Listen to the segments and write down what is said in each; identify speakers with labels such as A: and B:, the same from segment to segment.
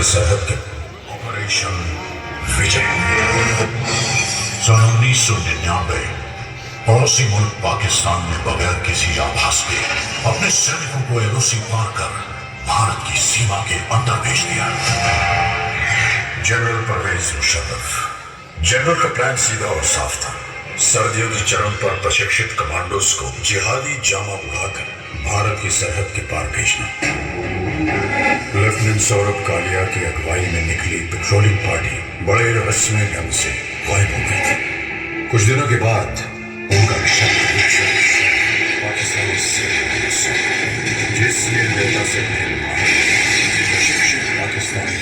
A: की सरहद के ऑपरेशन विजय। सन 1999 पड़ोसी मुल्क पाकिस्तान ने बगैर किसी आभास के अपने सैनिकों को एलओसी पार कर भारत की सीमा के अंदर भेज दिया। जनरल परवेज मुशर्रफ। जनरल का प्लान सीधा और साफ था। सर्दियों के चरम पर प्रशिक्षित कमांडोज को जिहादी जामा उड़ाकर भारत की सरहद के पार भेजना। लेफ्टिनेंट सौरभ कालिया की अगुवाई में निकली पेट्रोलिंग पार्टी बड़े रहस्यमय ढंग से गायब हो गई थी। कुछ दिनों के बाद उनका मिशन पाकिस्तानी सेना जिस निर्दयता से प्रशिक्षित पाकिस्तानी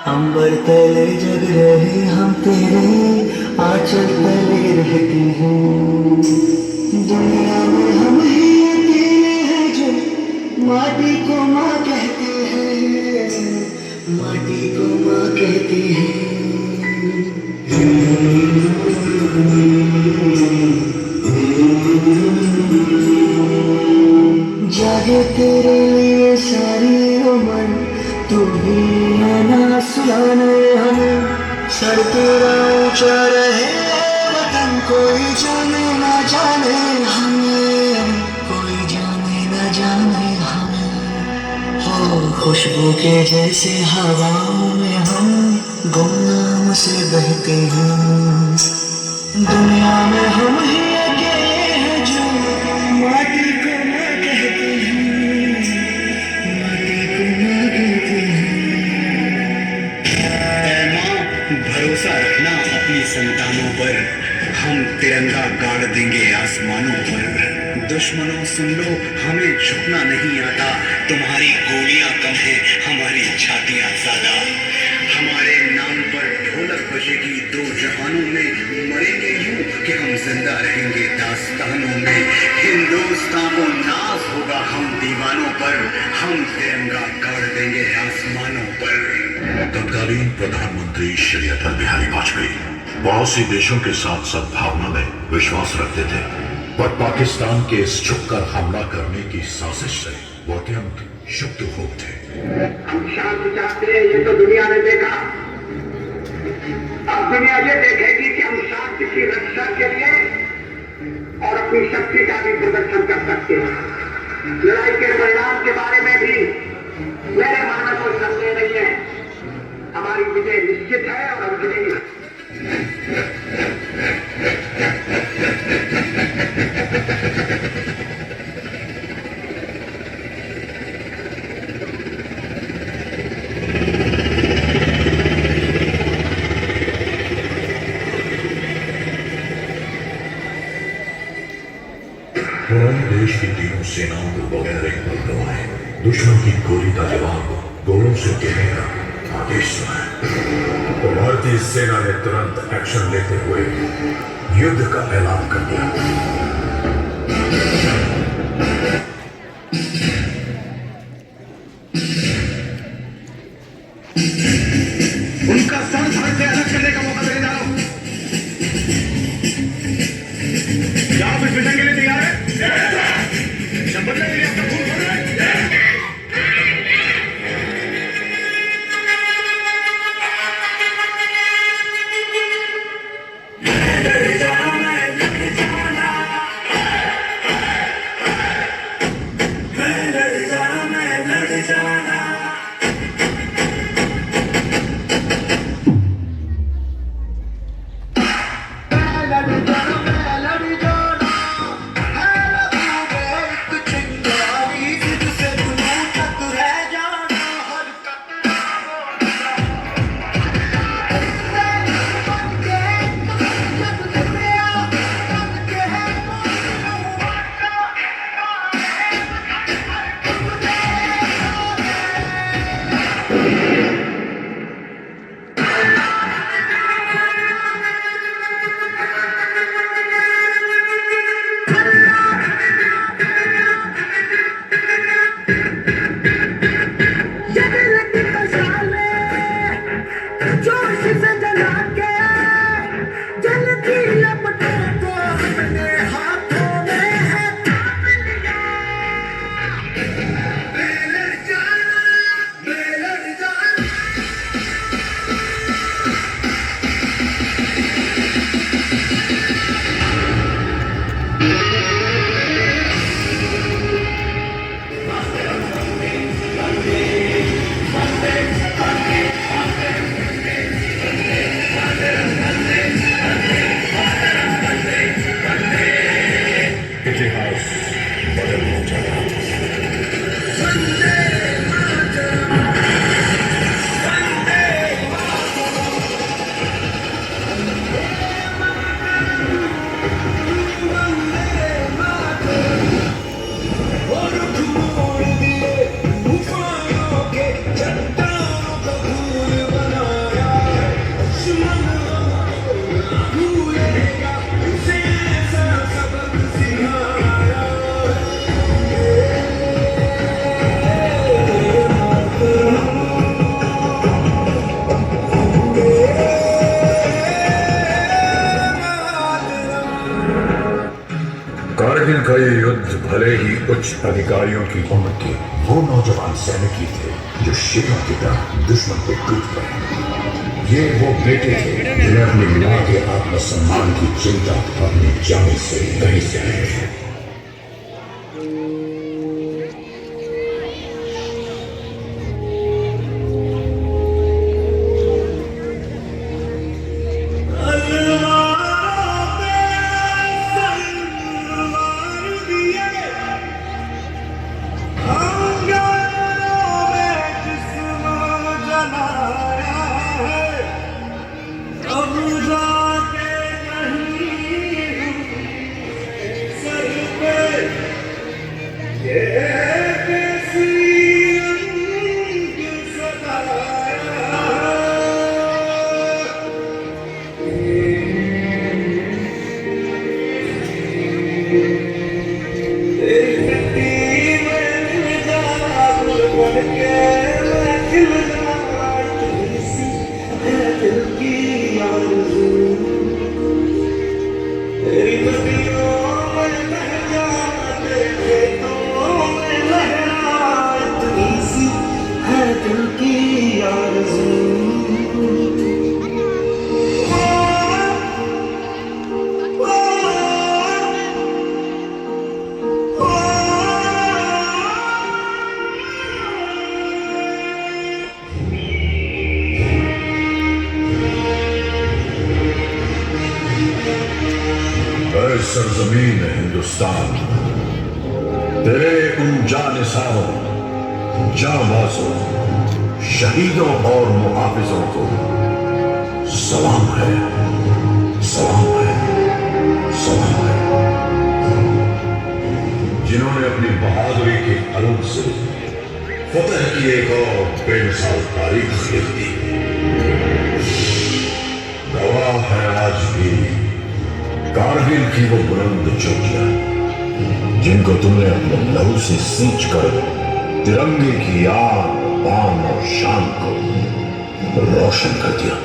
B: अंबर तले जग रहे हम तेरे आंचल तले रहते हैं। दुनिया में हम ही अकेले हैं जो माटी को माँ कहते हैं, माटी को माँ कहते हैं। जागे तेरे लिए सारी उम्र तू ही है ना सुनाने हमें। सर तेरा ऊंचा रहे वतन कोई जाने ना जाने हमें, कोई जाने ना जाने हमें। हो खुशबू के जैसे हवाओं में हम गुमनाम से बहते हैं। दुनिया में हम ही अकेले हैं जो माटी को माँ कहते हैं, माटी को माँ कहते हैं।
C: भरोसा रखना अपनी संतानों पर, हम तिरंगा गाड़ देंगे आसमानों पर। दुश्मनों सुन लो हमें झुकना नहीं आता, तुम्हारी गोलियां कम है हमारी छातियां ज्यादा। हमारे नाम पर ढोलक बजेगी दो जहानों में, मरेंगे यूं कि हम जिंदा रहेंगे दास्तानों में। हिंदुस्तान को नाज होगा हम दीवानों पर, हम तिरंगा गाड़ देंगे आसमानों पर।
A: तत्कालीन प्रधानमंत्री श्री अटल बिहारी वाजपेयी पड़ोसी देशों के साथ सद्भावना में विश्वास रखते थे, पर पाकिस्तान के इस छुपकर हमला करने की साजिश से वो अत्यंत क्षुब्ध हो थे।
D: हम शांति चाहते हैं, ये तो दुनिया ने देखा। अब दुनिया ये देखेगी कि हम शांति की रक्षा के लिए और अपनी शक्ति का भी प्रदर्शन कर सकते हैं। लड़ाई के परिणाम के बारे में भी मेरे मन में कोई संदेह नहीं है। हमारी विजय निश्चित है और हम जीतेंगे।
A: देश की तीनों सेनाओं को बगैर एक पल गंवाए दुश्मन की गोली का जवाब गोलों से देने का आदेश सुना। तो भारतीय सेना ने तुरंत एक्शन लेते हुए युद्ध का ऐलान कर दिया।
C: उनका सर धड़ से अलग करने का मौका देने जा रहा हूं। क्या आप इस मिशन के लिए तैयार है? शपथ लेने के लिए आपका खून खोल रहा है।
A: इतिहास बदलने जा रहा है। कारगिल का ये युद्ध भले ही उच्च अधिकारियों की उम्र के वो नौजवान सैनिक ही थे जो शेरों की तरह दुश्मन को टूट पड़े। ये वो बेटे थे जिन्हें अपनी मां के आत्मसम्मान की चिंता अपनी जान से नहीं सही थे। सरजमीन हिंदुस्तान तेरे उन जानिसारों, जांबाजों, शहीदों और मुहाफिजों को सलाम है, सलाम है, सलाम है, जिन्होंने अपनी बहादुरी के अलग से फतह की एक और बेमिसाल तारीख लिख दी। गवाह है आज भी कारगिल की वो बुलंद चोटियां जिनको तुमने अपने लहू से सींच कर तिरंगे की आन, बान और शान को रोशन कर दिया।